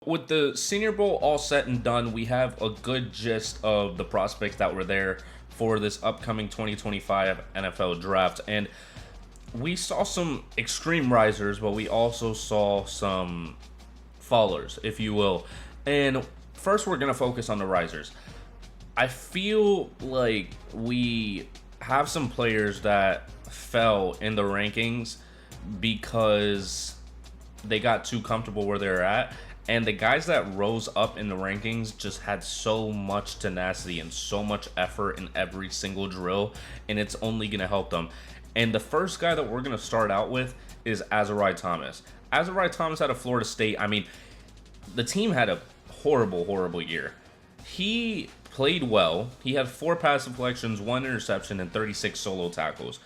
With the Senior Bowl all set and done, we have a good gist of the prospects that were there for this upcoming 2025 NFL draft. And we saw some extreme risers, but we also saw some fallers, if you will. And first, we're going to focus on the risers. I feel like we have some players that fell in the rankings because they got too comfortable where they're at. And the guys that rose up in the rankings just had so much tenacity and so much effort in every single drill, and it's only going to help them. And the first guy that we're going to start out with is Azarai Thomas. Azarai Thomas out of Florida State. I mean, the team had a horrible year. He played well. He had 4 pass deflections, 1 interception, and 36 solo tackles.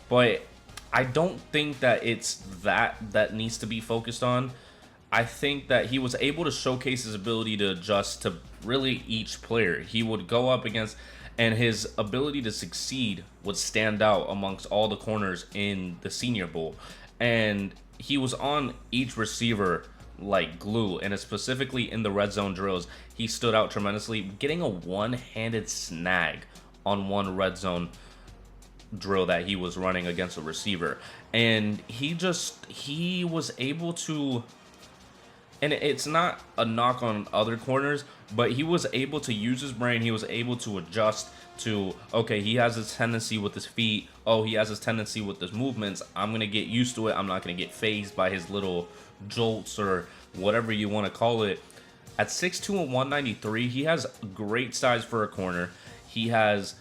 But I don't think that it's that needs to be focused on. I think that he was able to showcase his ability to adjust to really each player he would go up against, and his ability to succeed would stand out amongst all the corners in the Senior Bowl. And he was on each receiver like glue, and specifically in the red zone drills, he stood out tremendously, getting a one-handed snag on one red zone drill that he was running against a receiver. And he was able to, and it's not a knock on other corners, but he was able to use his brain. He was able to adjust to, okay, he has his tendency with his feet. Oh, he has his tendency with his movements. I'm going to get used to it. I'm not going to get phased by his little jolts or whatever you want to call it. At 6'2 and 193, he has great size for a corner. He has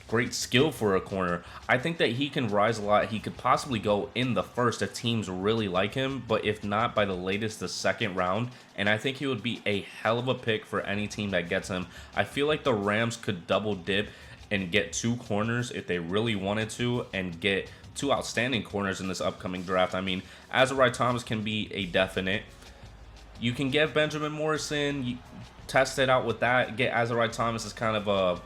great skill for a corner. I think that he can rise a lot. He could possibly go in the first if teams really like him, but if not, by the latest, the second round. And I think he would be a hell of a pick for any team that gets him. I feel like the Rams could double dip and get 2 corners if they really wanted to, and get 2 outstanding corners in this upcoming draft. I mean, Azarai Thomas can be a definite. You can get Benjamin Morrison, you test it out with that. Get Azarai Thomas as kind of a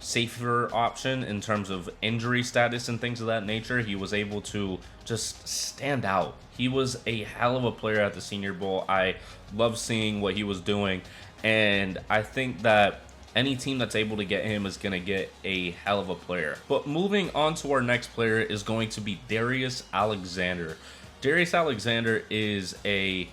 safer option in terms of injury status and things of that nature. He was able to just stand out. He was a hell of a player at the Senior Bowl. I love seeing what he was doing, and I think that any team that's able to get him is going to get a hell of a player. But moving on to our next player is going to be Darius Alexander. Darius Alexander is a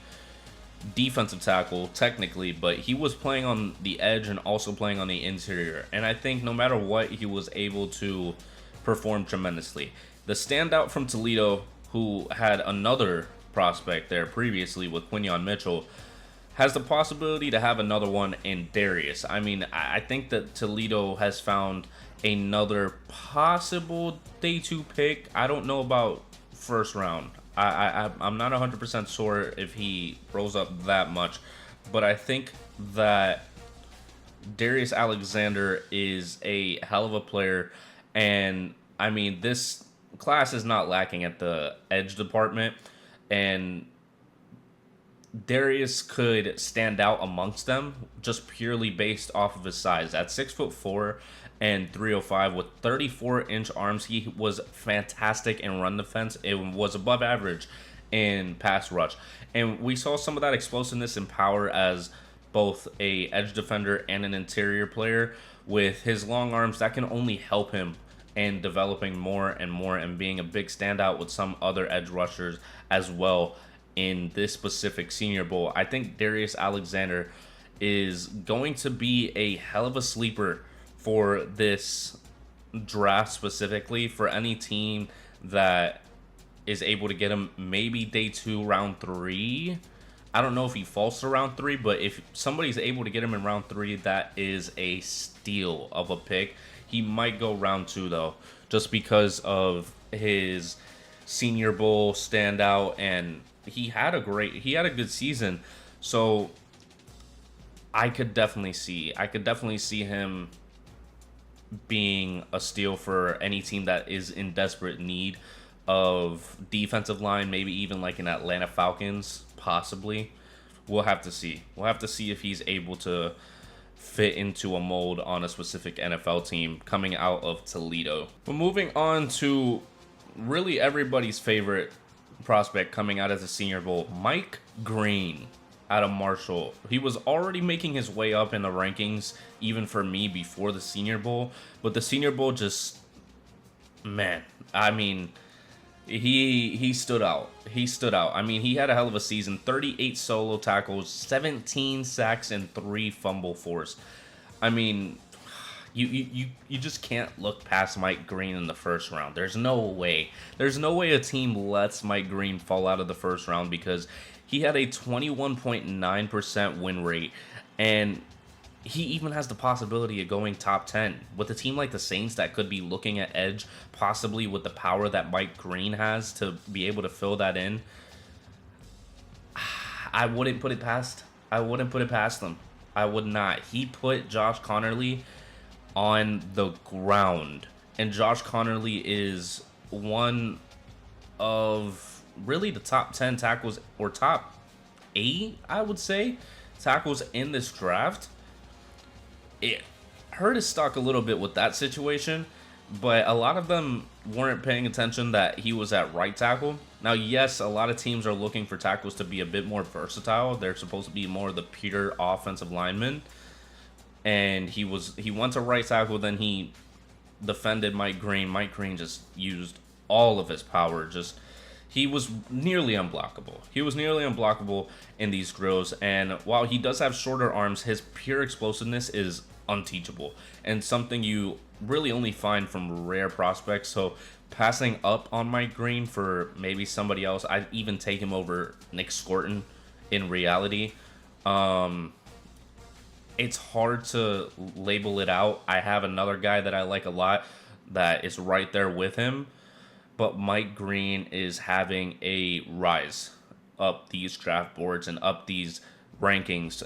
defensive tackle technically, but he was playing on the edge and also playing on the interior, and I think no matter what, he was able to perform tremendously. The standout from Toledo, who had another prospect there previously with Quinyon Mitchell, has the possibility to have another one in Darius. I mean, I think that Toledo has found another possible day 2 pick. I don't know about first round. I'm not 100% sure if he rose up that much, but I think that Darius Alexander is a hell of a player. And I mean, this class is not lacking at the edge department, and Darius could stand out amongst them just purely based off of his size. At 6'4" and 305 with 34-inch arms, he was fantastic in run defense. It was above average in pass rush, and we saw some of that explosiveness and power as both a edge defender and an interior player. With his long arms, that can only help him in developing more and more and being a big standout with some other edge rushers as well in this specific Senior Bowl. I think Darius Alexander is going to be a hell of a sleeper for this draft, specifically for any team that is able to get him maybe day 2, round 3. I don't know if he falls to round 3, but if somebody's able to get him in round 3, that is a steal of a pick. He might go round 2 though, just because of his Senior Bowl standout, and he had a good season. So I could definitely see him being a steal for any team that is in desperate need of defensive line, maybe even like an Atlanta Falcons, possibly. We'll have to see. We'll have to see if he's able to fit into a mold on a specific NFL team coming out of Toledo. But moving on to really everybody's favorite prospect coming out of the Senior Bowl, Mike Green. out of Marshall. He was already making his way up in the rankings, even for me, before the Senior Bowl. But the Senior Bowl just, man, I mean, he stood out. He stood out. I mean, he had a hell of a season. 38 solo tackles, 17 sacks, and 3 fumble forced. I mean, you just can't look past Mike Green in the first round. There's no way. There's no way a team lets Mike Green fall out of the first round, because he had a 21.9% win rate, and he even has the possibility of going top 10 with a team like the Saints that could be looking at edge, possibly with the power that Mike Green has to be able to fill that in. I wouldn't put it past them. I would not. He put Josh Conerly on the ground, and Josh Conerly is one of really the top 10 tackles, or top 8, I would say, tackles in this draft. It hurt his stock a little bit with that situation, but a lot of them weren't paying attention that he was at right tackle. Now, yes, a lot of teams are looking for tackles to be a bit more versatile. They're supposed to be more of the pure offensive lineman, and he went to right tackle, then he defended Mike Green. Mike Green just used all of his power. He was nearly unblockable. He was nearly unblockable in these drills, and while he does have shorter arms, his pure explosiveness is unteachable, and something you really only find from rare prospects. So passing up on Mike Green for maybe somebody else, I'd even take him over Nick Scorton in reality. It's hard to label it out. I have another guy that I like a lot that is right there with him, but Mike Green is having a rise up these draft boards and up these rankings,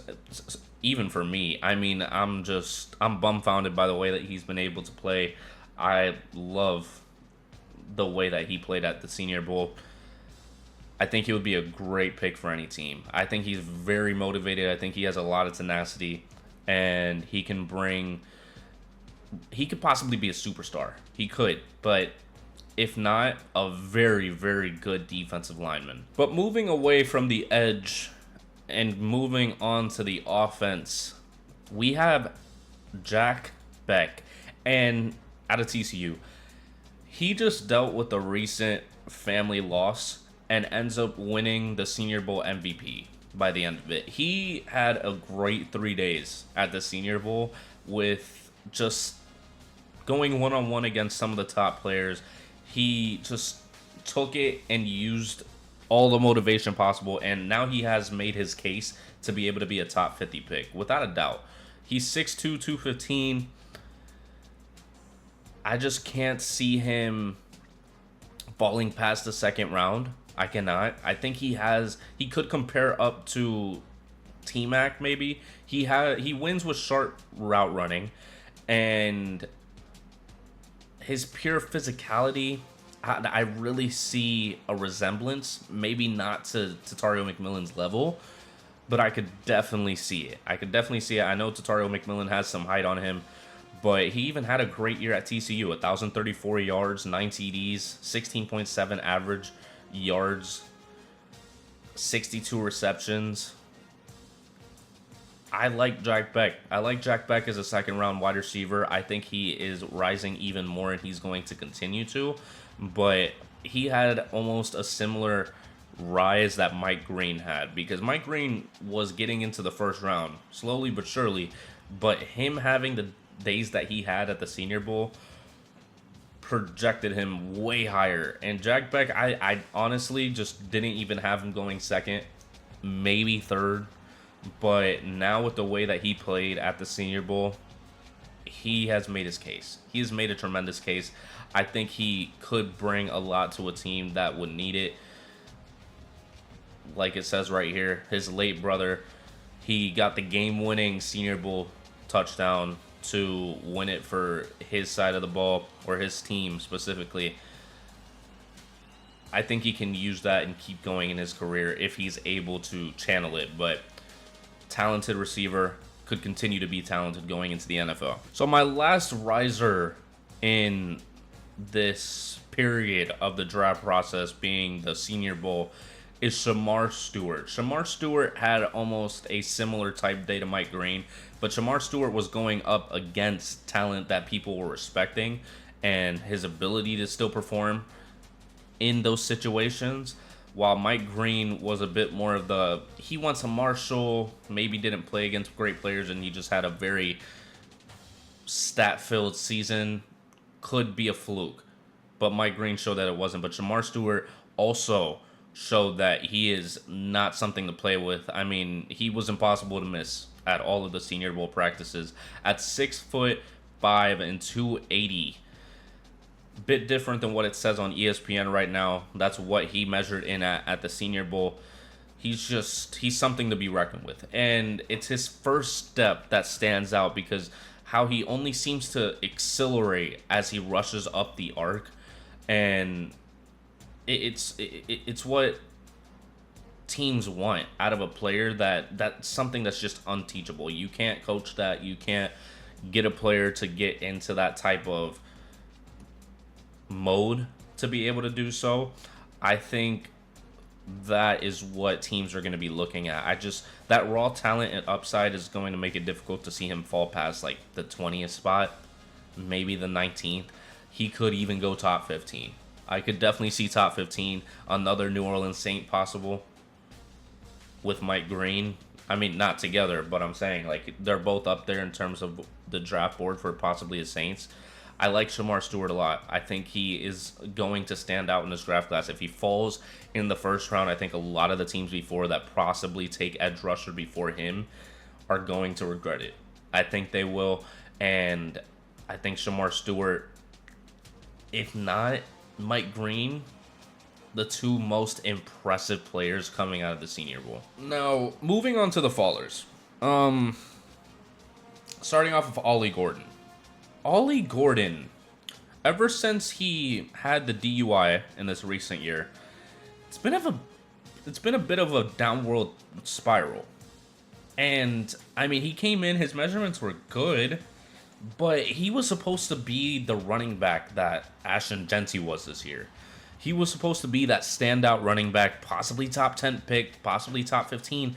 even for me. I mean, I'm bumfounded by the way that he's been able to play. I love the way that he played at the Senior Bowl. I think he would be a great pick for any team. I think he's very motivated. I think he has a lot of tenacity, and he could possibly be a superstar. He could, but if not, a very, very good defensive lineman. But moving away from the edge and moving on to the offense, we have Jack Beck, and out of TCU. He just dealt with a recent family loss and ends up winning the Senior Bowl MVP by the end of it. He had a great 3 days at the Senior Bowl with just going one-on-one against some of the top players. He just took it and used all the motivation possible, and now he has made his case to be able to be a top 50 pick, without a doubt. He's 6'2", 215. I just can't see him falling past the second round. I cannot. I think he could compare up to T-Mac maybe. He wins with sharp route running, and his pure physicality, I really see a resemblance, maybe not to Tatario McMillan's level, but I could definitely see it. I know Tatario McMillan has some height on him, but he even had a great year at TCU, 1,034 yards, 9 TDs, 16.7 average yards, 62 receptions. I like Jack Beck. I like Jack Beck as a second-round wide receiver. I think he is rising even more, and he's going to continue to. But he had almost a similar rise that Mike Green had, because Mike Green was getting into the first round slowly but surely, but him having the days that he had at the Senior Bowl projected him way higher. And Jack Beck, I honestly just didn't even have him going second, maybe third. But now with the way that he played at the Senior Bowl, he has made his case. He has made a tremendous case. I think he could bring a lot to a team that would need it. Like it says right here, his late brother, he got the game-winning Senior Bowl touchdown to win it for his side of the ball, or his team specifically. I think he can use that and keep going in his career if he's able to channel it. But talented receiver, could continue to be talented going into the NFL. So my last riser in this period of the draft process being the Senior Bowl is Shamar Stewart. Shamar Stewart had almost a similar type day to Mike Green, but Shamar Stewart was going up against talent that people were respecting, and his ability to still perform in those situations. While Mike Green was a bit more of he wants a Marshall, maybe didn't play against great players, and he just had a very stat-filled season. Could be a fluke, but Mike Green showed that it wasn't. But Shamar Stewart also showed that he is not something to play with. I mean, he was impossible to miss at all of the Senior Bowl practices. At 6'5" and 280, bit different than what it says on ESPN right now. That's what he measured in at the Senior Bowl. He's something to be reckoned with, and it's his first step that stands out because how he only seems to accelerate as he rushes up the arc, and it's what teams want out of a player. That's something that's just unteachable. You can't coach that. You can't get a player to get into that type of mode to be able to do so. I think that is what teams are going to be looking at. That raw talent and upside is going to make it difficult to see him fall past like the 20th spot, maybe the 19th. He could even go top 15. I could definitely see top 15, another New Orleans Saint possible with Mike Green. I mean, not together, but I'm saying like they're both up there in terms of the draft board for possibly a Saints. I like Shamar Stewart a lot. I think he is going to stand out in this draft class. If he falls in the first round, I think a lot of the teams before that possibly take edge rusher before him are going to regret it. I think they will, and I think Shamar Stewart, if not Mike Green, the two most impressive players coming out of the Senior Bowl. Now, moving on to the fallers. Starting off with Ollie Gordon. Ollie Gordon, ever since he had the DUI in this recent year, it's been a bit of a downward spiral. And I mean, he came in, his measurements were good, but he was supposed to be the running back that Ashton Jeanty was this year. He was supposed to be that standout running back, possibly top 10 pick, possibly top 15.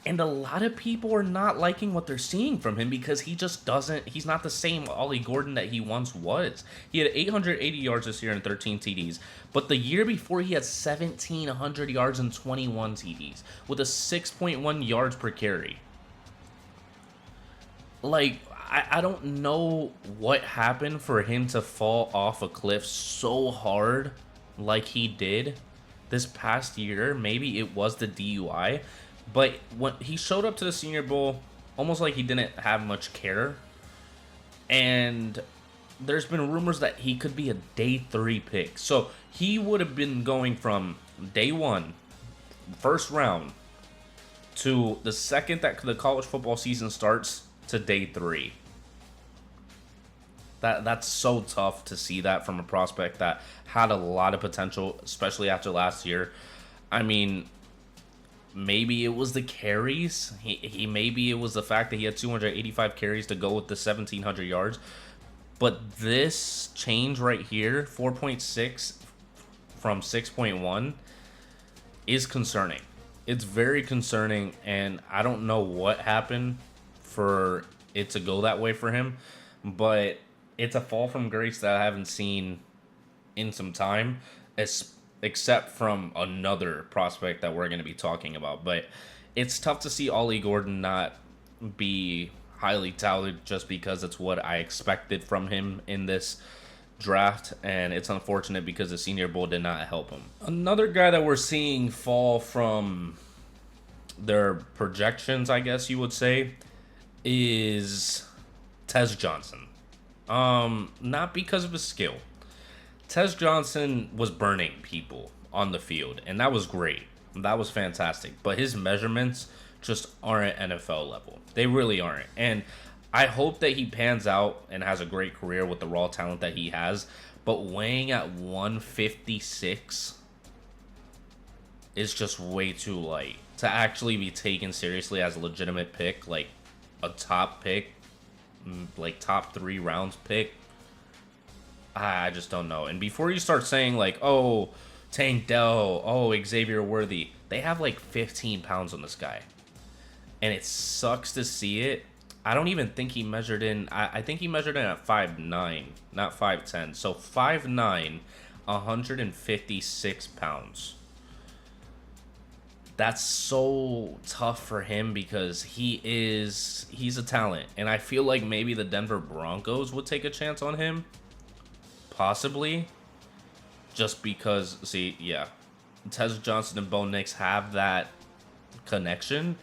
And a lot of people are not liking what they're seeing from him because he's not the same Ollie Gordon that he once was. He had 880 yards this year and 13 TDs. But the year before, he had 1,700 yards and 21 TDs with a 6.1 yards per carry. Like, I don't know what happened for him to fall off a cliff so hard like he did this past year. Maybe it was the DUI. But when he showed up to the Senior Bowl, almost like he didn't have much care. And there's been rumors that he could be a day 3 pick. So he would have been going from day 1, first round, to the second that the college football season starts to day 3. That's so tough to see that from a prospect that had a lot of potential, especially after last year. I mean, maybe it was the carries. Maybe it was the fact that he had 285 carries to go with the 1,700 yards. But this change right here, 4.6 from 6.1, is concerning. It's very concerning, and I don't know what happened for it to go that way for him. But it's a fall from grace that I haven't seen in some time, except from another prospect that we're going to be talking about. But it's tough to see Ollie Gordon not be highly touted just because it's what I expected from him in this draft, and it's unfortunate because the Senior Bowl did not help him. Another guy that we're seeing fall from their projections, I guess you would say, is Tez Johnson. Not because of his skill. Tez Johnson was burning people on the field, and that was great. That was fantastic. But his measurements just aren't NFL level. They really aren't. And I hope that he pans out and has a great career with the raw talent that he has. But weighing at 156 is just way too light to actually be taken seriously as a legitimate pick, like a top pick, like top 3 rounds pick. I just don't know. And before you start saying like, oh, Tank Dell. Oh, Xavier Worthy. They have like 15 pounds on this guy. And it sucks to see it. I don't even think he measured in. I think he measured in at 5'9", not 5'10". So 5'9", 156 pounds. That's so tough for him because he's a talent. And I feel like maybe the Denver Broncos would take a chance on him. Possibly. Just because, see, yeah. Tez Johnson and Bo Nix have that connection.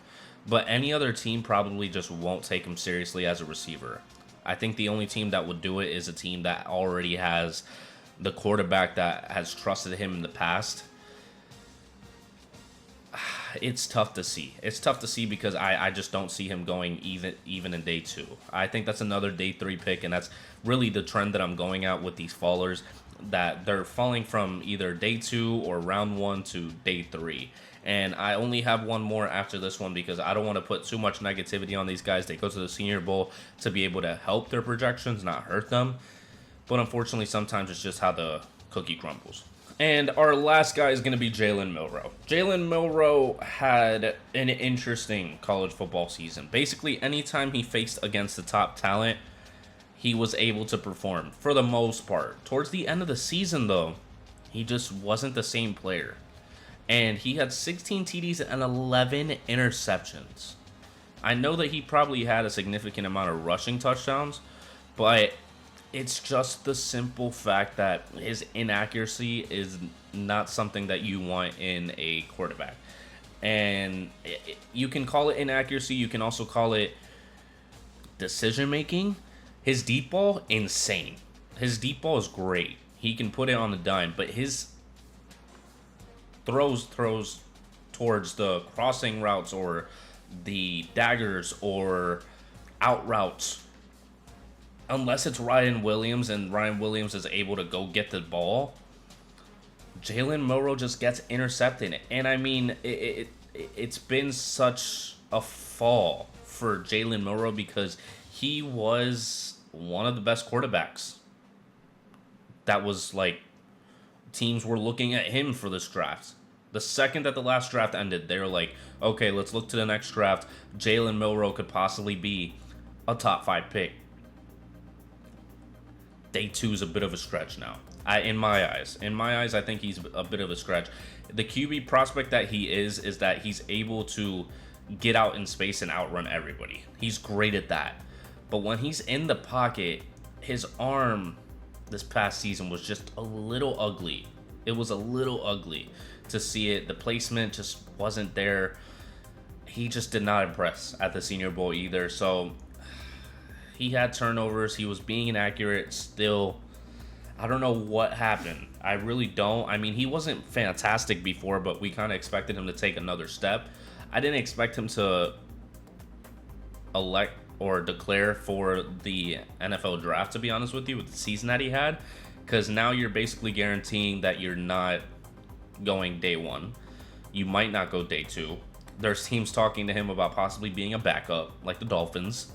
But any other team probably just won't take him seriously as a receiver. I think the only team that would do it is a team that already has the quarterback that has trusted him in the past. It's tough to see. It's tough to see because I just don't see him going even in day 2. I think that's another day 3 pick, and that's really the trend that I'm going at with these fallers, that they're falling from either day 2 or round 1 to day 3. And I only have one more after this one because I don't want to put too much negativity on these guys. They go to the Senior Bowl to be able to help their projections, not hurt them. But unfortunately, sometimes it's just how the cookie crumbles. And our last guy is going to be Jalen Milroe. Jalen Milroe had an interesting college football season. Basically, anytime he faced against the top talent, he was able to perform for the most part. Towards the end of the season, though, he just wasn't the same player. And he had 16 TDs and 11 interceptions. I know that he probably had a significant amount of rushing touchdowns, but it's just the simple fact that his inaccuracy is not something that you want in a quarterback. And you can call it inaccuracy. You can also call it decision making. His deep ball, insane. His deep ball is great. He can put it on the dime, but his throws towards the crossing routes or the daggers or out routes, unless it's Ryan Williams and Ryan Williams is able to go get the ball, Jalen Milroe just gets intercepted. And I mean, it's been such a fall for Jalen Milroe because he was one of the best quarterbacks. That was like, teams were looking at him for this draft. The second that the last draft ended, they were like, okay, let's look to the next draft. Jalen Milroe could possibly be a top 5 pick. Day 2 is a bit of a stretch now. In my eyes, I think he's a bit of a stretch. The QB prospect that he is that he's able to get out in space and outrun everybody. He's great at that. But when he's in the pocket, his arm this past season was just a little ugly. It was a little ugly to see it. The placement just wasn't there. He just did not impress at the Senior Bowl either. So he had turnovers. He was being inaccurate still. I don't know what happened. I really don't. I mean, he wasn't fantastic before, but we kind of expected him to take another step. I didn't expect him to elect or declare for the NFL draft, to be honest with you, with the season that he had, because now you're basically guaranteeing that you're not going day 1. You might not go day 2. There's teams talking to him about possibly being a backup, like the Dolphins.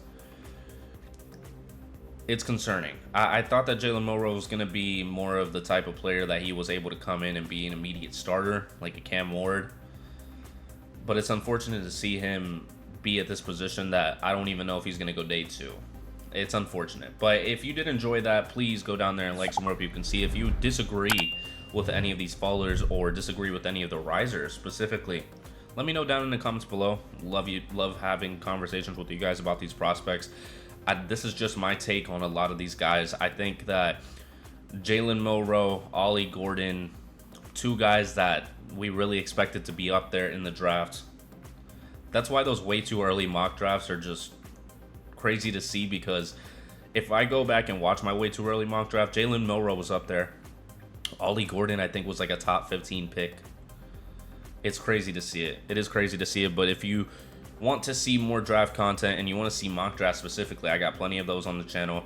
It's concerning. I thought that Jalen Milroe was going to be more of the type of player that he was able to come in and be an immediate starter, like a Cam Ward. But it's unfortunate to see him be at this position that I don't even know if he's going to go day 2. It's unfortunate. But if you did enjoy that, please go down there and like so more people can see. If you disagree with any of these fallers or disagree with any of the risers specifically, let me know down in the comments below. Love having conversations with you guys about these prospects. This is just my take on a lot of these guys. I think that Jalen Milroe, Ollie Gordon, 2 guys that we really expected to be up there in the draft. That's why those way too early mock drafts are just crazy to see, because if I go back and watch my way too early mock draft, Jalen Milroe was up there. Ollie Gordon, I think, was like a top 15 pick. It's crazy to see it. It is crazy to see it, but if you want to see more draft content and you want to see mock drafts specifically, I got plenty of those on the channel.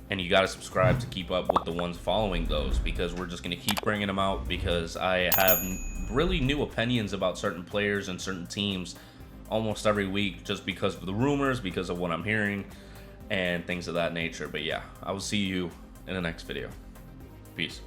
And you got to subscribe to keep up with the ones following those, because we're just going to keep bringing them out, because I have really new opinions about certain players and certain teams almost every week, just because of the rumors, because of what I'm hearing and things of that nature. But yeah, I will see you in the next video. Peace.